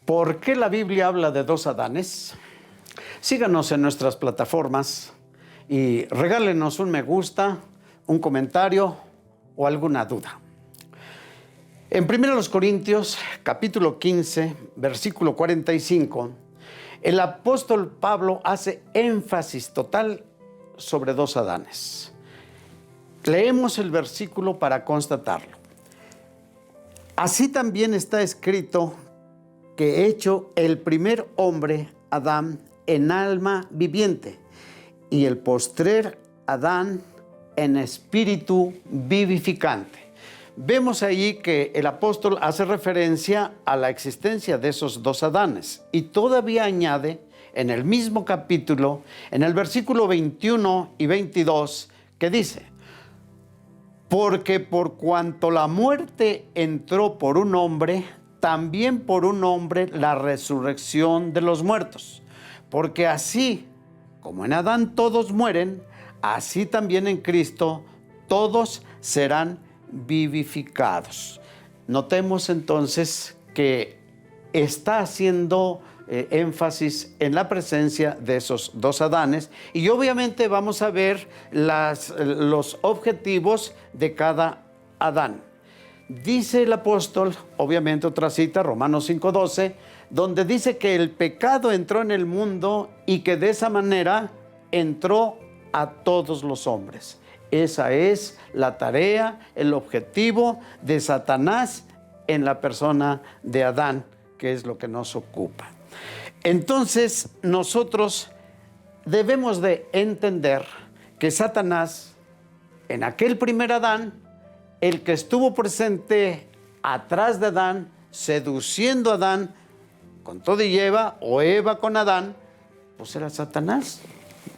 ¿Por qué la Biblia habla de dos Adanes? Síganos en nuestras plataformas y regálenos un me gusta, un comentario o alguna duda. En 1 Corintios, capítulo 15, versículo 45, el apóstol Pablo hace énfasis total sobre dos Adanes. Leemos el versículo para constatarlo. Así también está escrito que hecho el primer hombre, Adán, en alma viviente, y el postrer Adán en espíritu vivificante. Vemos ahí que el apóstol hace referencia a la existencia de esos dos Adanes y todavía añade en el mismo capítulo, en el versículo 21 y 22, que dice: porque por cuanto la muerte entró por un hombre, también por un hombre la resurrección de los muertos. Porque así como en Adán todos mueren, así también en Cristo todos serán vivificados. Notemos entonces que está haciendo énfasis en la presencia de esos dos Adanes, y obviamente vamos a ver los objetivos de cada Adán. Dice el apóstol, obviamente otra cita, Romanos 5:12, donde dice que el pecado entró en el mundo y que de esa manera entró a todos los hombres. Esa es la tarea, el objetivo de Satanás en la persona de Adán, que es lo que nos ocupa. Entonces, nosotros debemos de entender que Satanás, en aquel primer Adán, el que estuvo presente atrás de Adán, seduciendo a Adán con todo y Eva, o Eva con Adán, pues era Satanás.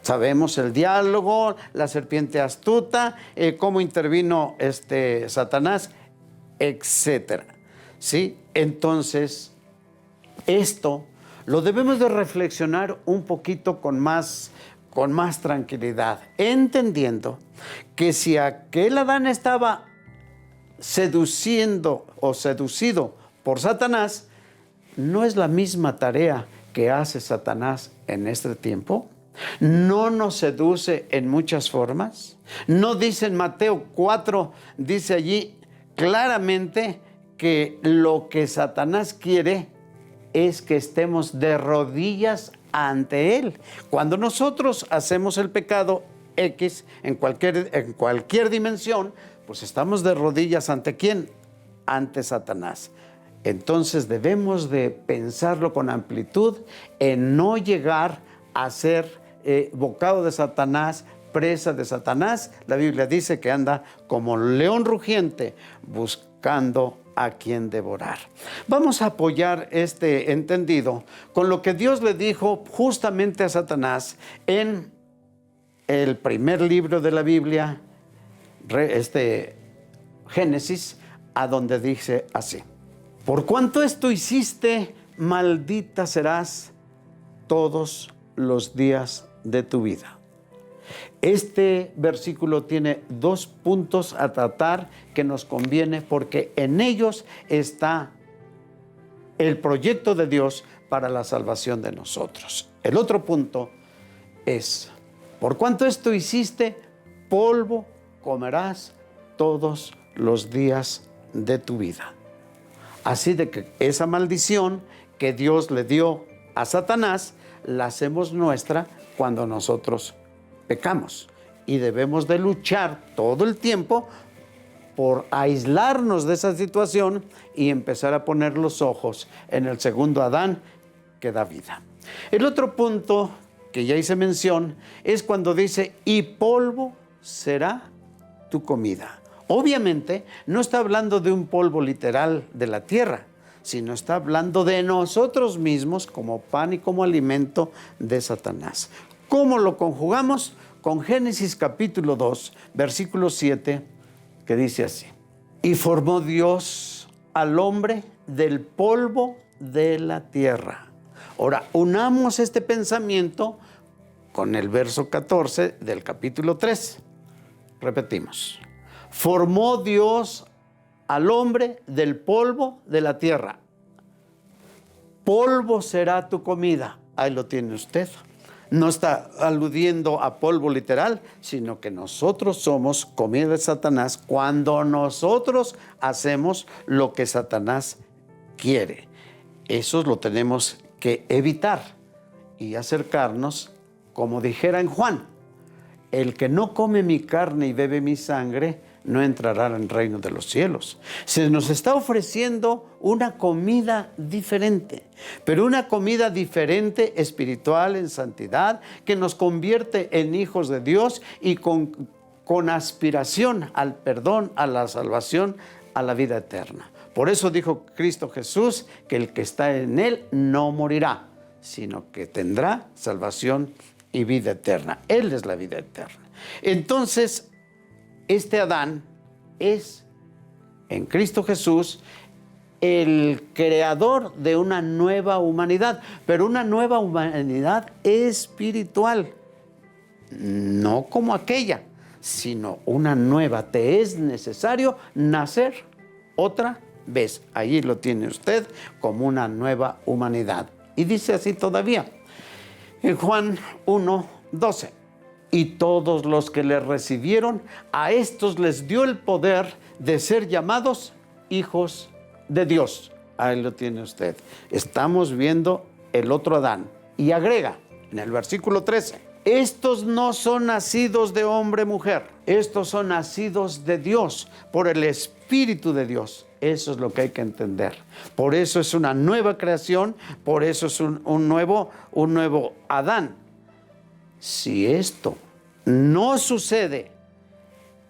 Sabemos el diálogo, la serpiente astuta, cómo intervino Satanás, etcétera. ¿Sí? Entonces, esto lo debemos de reflexionar un poquito con más tranquilidad, entendiendo que si aquel Adán estaba seduciendo o seducido por Satanás, no es la misma tarea que hace Satanás en este tiempo. No nos seduce en muchas formas. No dice en Mateo 4, dice allí claramente que lo que Satanás quiere es que estemos de rodillas ante él. Cuando nosotros hacemos el pecado X en cualquier dimensión, pues estamos de rodillas ¿ante quién? Ante Satanás. Entonces debemos de pensarlo con amplitud en no llegar a ser bocado de Satanás, presa de Satanás. La Biblia dice que anda como león rugiente buscando a quien devorar. Vamos a apoyar este entendido con lo que Dios le dijo justamente a Satanás en el primer libro de la Biblia, Génesis, a donde dice así: por cuanto esto hiciste, maldita serás todos los días de tu vida. Este versículo tiene dos puntos a tratar que nos conviene, porque en ellos está el proyecto de Dios para la salvación de nosotros. El otro punto es: por cuanto esto hiciste, polvo comerás todos los días de tu vida. Así de que esa maldición que Dios le dio a Satanás, la hacemos nuestra cuando nosotros pecamos. Y debemos de luchar todo el tiempo por aislarnos de esa situación y empezar a poner los ojos en el segundo Adán, que da vida. El otro punto que ya hice mención es cuando dice: y polvo será tu comida. Obviamente no está hablando de un polvo literal de la tierra, sino está hablando de nosotros mismos como pan y como alimento de Satanás. ¿Cómo lo conjugamos? Con Génesis capítulo 2, versículo 7, que dice así: y formó Dios al hombre del polvo de la tierra. Ahora, unamos este pensamiento con el verso 14 del capítulo 3. Repetimos: formó Dios al hombre del polvo de la tierra. polvo será tu comida. Ahí lo tiene usted. No está aludiendo a polvo literal, sino que nosotros somos comida de Satanás cuando nosotros hacemos lo que Satanás quiere. Eso lo tenemos que evitar y acercarnos, como dijera en Juan, el que no come mi carne y bebe mi sangre, no entrará en el reino de los cielos. Se nos está ofreciendo una comida diferente, pero una comida diferente espiritual, en santidad, que nos convierte en hijos de Dios y con aspiración al perdón, a la salvación, a la vida eterna. Por eso dijo Cristo Jesús que el que está en Él no morirá, sino que tendrá salvación y vida eterna. Él es la vida eterna. Entonces, este Adán es, en Cristo Jesús, el creador de una nueva humanidad, pero una nueva humanidad espiritual, no como aquella, sino una nueva. Te es necesario nacer otra vez. Allí lo tiene usted, como una nueva humanidad. Y dice así todavía, en Juan 1:12. Y todos los que le recibieron, a estos les dio el poder de ser llamados hijos de Dios. Ahí lo tiene usted. Estamos viendo el otro Adán. Y agrega en el versículo 13, estos no son nacidos de hombre mujer, estos son nacidos de Dios, por el Espíritu de Dios. Eso es lo que hay que entender. Por eso es una nueva creación, por eso es un nuevo Adán. Si esto no sucede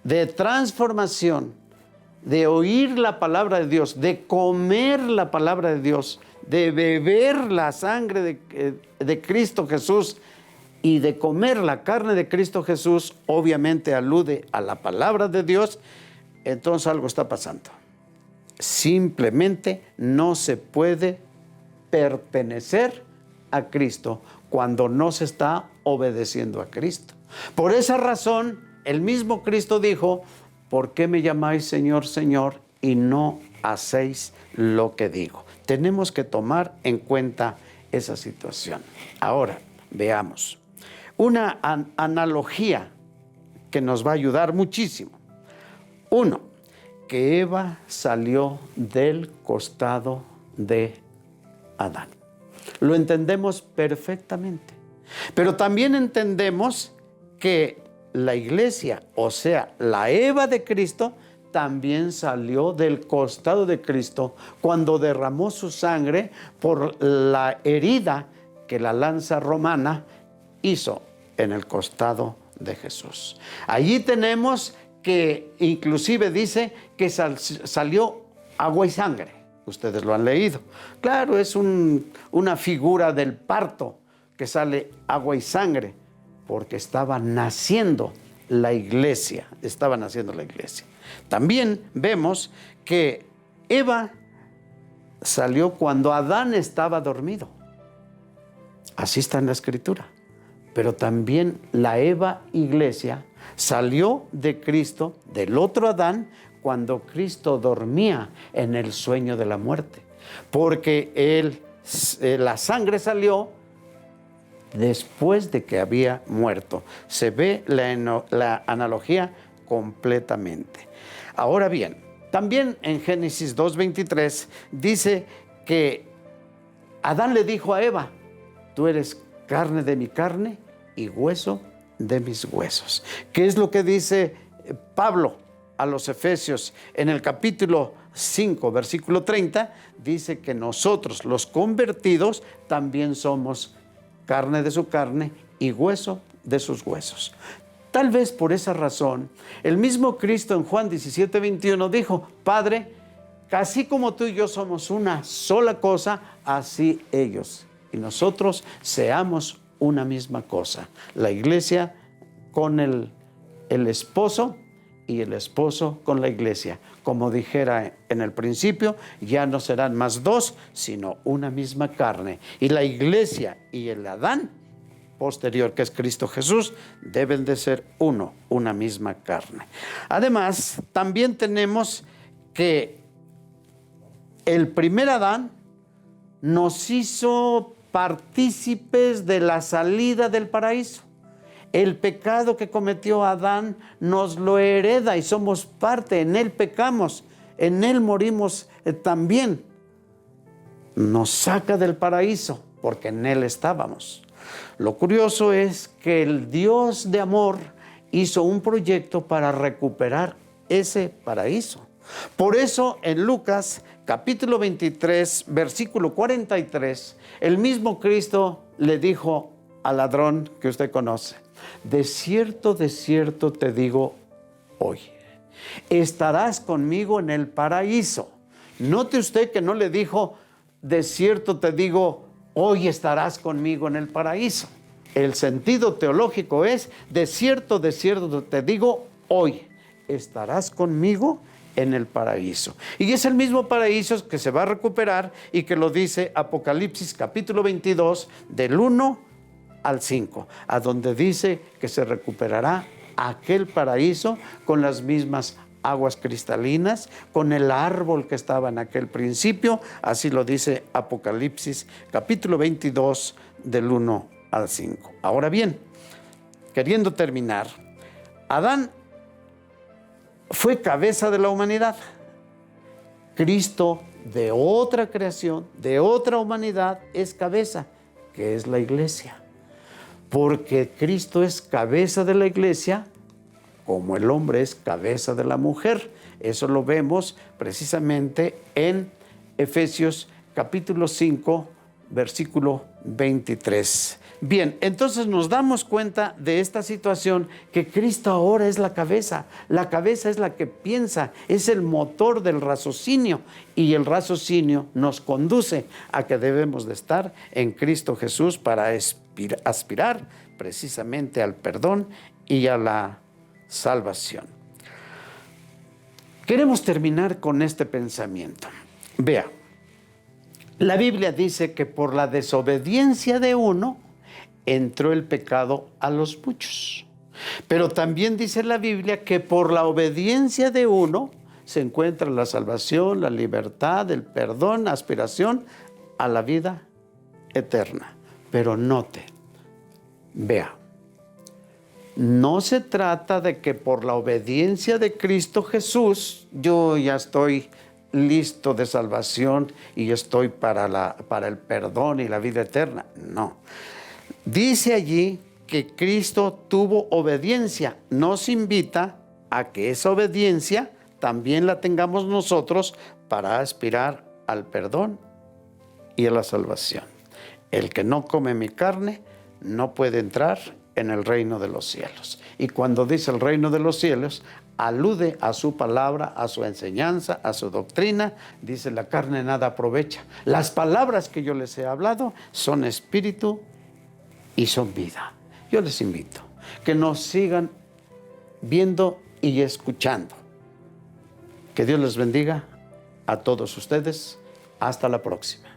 de transformación, de oír la palabra de Dios, de comer la palabra de Dios, de beber la sangre de Cristo Jesús y de comer la carne de Cristo Jesús, obviamente alude a la palabra de Dios, entonces algo está pasando. Simplemente no se puede pertenecer a Cristo cuando no se está obedeciendo a Cristo. Por esa razón, el mismo Cristo dijo, ¿por qué me llamáis Señor, Señor, y no hacéis lo que digo? Tenemos que tomar en cuenta esa situación. Ahora, veamos. Una analogía que nos va a ayudar muchísimo. Uno, que Eva salió del costado de Adán. Lo entendemos perfectamente. Pero también entendemos que la iglesia, o sea, la Eva de Cristo, también salió del costado de Cristo cuando derramó su sangre por la herida que la lanza romana hizo en el costado de Jesús. Allí tenemos que inclusive dice que salió agua y sangre. Ustedes lo han leído. Claro, es una figura del parto, que sale agua y sangre, porque estaba naciendo la iglesia. También vemos que Eva salió cuando Adán estaba dormido. Así está en la Escritura. Pero también la Eva iglesia salió de Cristo, del otro Adán, cuando Cristo dormía en el sueño de la muerte. Porque la sangre salió después de que había muerto. Se ve la analogía completamente. Ahora bien, también en Génesis 2:23 dice que Adán le dijo a Eva, tú eres carne de mi carne y hueso de mis huesos. ¿Qué es lo que dice Pablo a los Efesios en el capítulo 5, versículo 30? Dice que nosotros, los convertidos, también somos carne de su carne y hueso de sus huesos. Tal vez por esa razón, el mismo Cristo en Juan 17:21 dijo, Padre, así como tú y yo somos una sola cosa, así ellos y nosotros seamos una misma cosa. La iglesia con el esposo y el esposo con la iglesia. Como dijera en el principio, ya no serán más dos, sino una misma carne. Y la iglesia y el Adán posterior, que es Cristo Jesús, deben de ser uno, una misma carne. Además, también tenemos que el primer Adán nos hizo partícipes de la salida del paraíso. El pecado que cometió Adán nos lo hereda y somos parte. En él pecamos, en él morimos también. Nos saca del paraíso porque en él estábamos. Lo curioso es que el Dios de amor hizo un proyecto para recuperar ese paraíso. Por eso en Lucas capítulo 23, versículo 43, el mismo Cristo le dijo al ladrón que usted conoce: de cierto te digo hoy, estarás conmigo en el paraíso. Note usted que no le dijo, de cierto te digo, hoy estarás conmigo en el paraíso. El sentido teológico es, de cierto te digo, hoy estarás conmigo en el paraíso. Y es el mismo paraíso que se va a recuperar y que lo dice Apocalipsis capítulo 22, del 1 al 5, a donde dice que se recuperará aquel paraíso con las mismas aguas cristalinas, con el árbol que estaba en aquel principio. Así lo dice Apocalipsis capítulo 22, del 1 al 5. Ahora bien, queriendo terminar, Adán fue cabeza de la humanidad. Cristo, de otra creación, de otra humanidad, es cabeza, que es la iglesia. Porque Cristo es cabeza de la iglesia, como el hombre es cabeza de la mujer. Eso lo vemos precisamente en Efesios capítulo 5, versículo 23. Bien, entonces nos damos cuenta de esta situación, que Cristo ahora es la cabeza. La cabeza es la que piensa, es el motor del raciocinio, y el raciocinio nos conduce a que debemos de estar en Cristo Jesús para aspirar precisamente al perdón y a la salvación. Queremos terminar con este pensamiento. Vea, la Biblia dice que por la desobediencia de uno entró el pecado a los muchos. Pero también dice la Biblia que por la obediencia de uno se encuentra la salvación, la libertad, el perdón, la aspiración a la vida eterna. Pero note, vea, no se trata de que por la obediencia de Cristo Jesús yo ya estoy listo de salvación y estoy para el perdón y la vida eterna. No. Dice allí que Cristo tuvo obediencia. Nos invita a que esa obediencia también la tengamos nosotros para aspirar al perdón y a la salvación. El que no come mi carne no puede entrar en el reino de los cielos. Y cuando dice el reino de los cielos, alude a su palabra, a su enseñanza, a su doctrina. Dice, la carne nada aprovecha. Las palabras que yo les he hablado son espíritu y son vida. Yo les invito que nos sigan viendo y escuchando. Que Dios les bendiga a todos ustedes. Hasta la próxima.